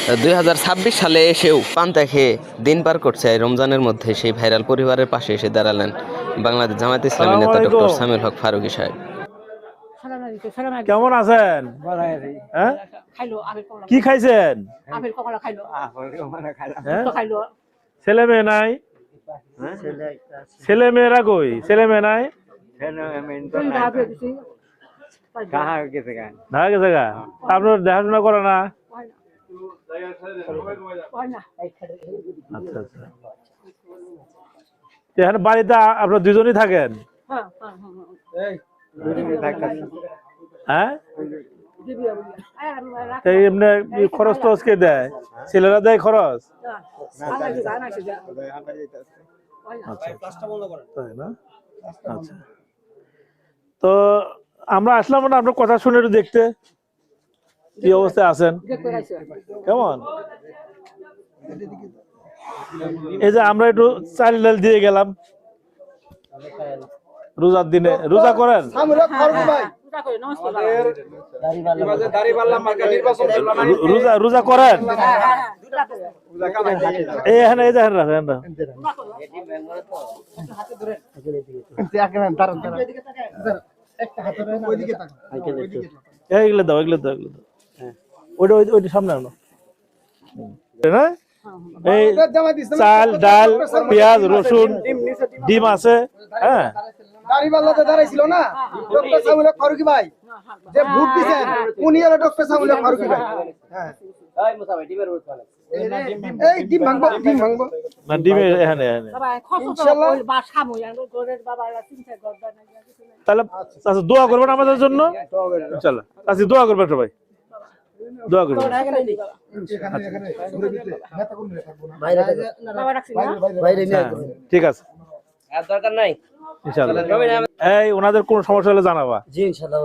2026 সালে এসেও পান্তা খেয়ে দিন পার করছে এই রমজানের মধ্যে সেই ভাইরাল পরিবারের পাশে এসে দাঁড়ালেন বাংলাদেশ জামায়াতে ইসলামী নেতা ডক্টর সামিউল হক ফারুকী সাহেব। কেমন আছেন? হ্যাঁ? কি খাইছেন? ছেলে মেয়ে নাই? ছেলে মেয়েরা কই? ছেলে মেয়ে নাই? ঢাকা গেছে গা? আপনার দেখাশোনা করে না? আচ্ছা আচ্ছা। এখানে বাড়িতে আপনার দুজনই থাকেন? হ্যাঁ, এমনি খরচ টরচ কে দেয়? ছেলেরা দেয় খরচ? তাই না? আচ্ছা, তো আমরা আসলাম না আপনার কথা শুনে একটু দেখতে কি অবস্থায় আছেন। কেমন এই যে আমরা একটু চাল ডাল দিয়ে গেলাম রোজার দিনে। রোজা করেন? রোজা করেন? এখানে এই দেখেন রাখেন এগুলো দাও, এগুলো দাও, এগুলো দাও। ওইটা ওইটা সামনে আনো। এই চাল ডাল পেঁয়াজ রসুন ডিম আছে। হ্যাঁ, দাঁড়াইছিল না ডক্টর সামিউল হক ফারুকী ভাই, যে ভোট দিয়েছেন উনি হলো ডক্টর সামিউল হক ফারুকী ভাই। হ্যাঁ, এই ডিম ভাঙবো, ডিম ভাঙবো না ডিমে এখানে ইনশাআল্লাহ। তাহলে আচ্ছা দোয়া করবেন আমাদের জন্য ইনশাআল্লাহ। আচ্ছা দোয়া করবেন সবাই, দোয়া করবেন। ঠিক আছে, দরকার নাই ইনশাআল্লাহ। এই ওনাদের কোন সমস্যা হলে জানাবা। জি ইনশাআল্লাহ।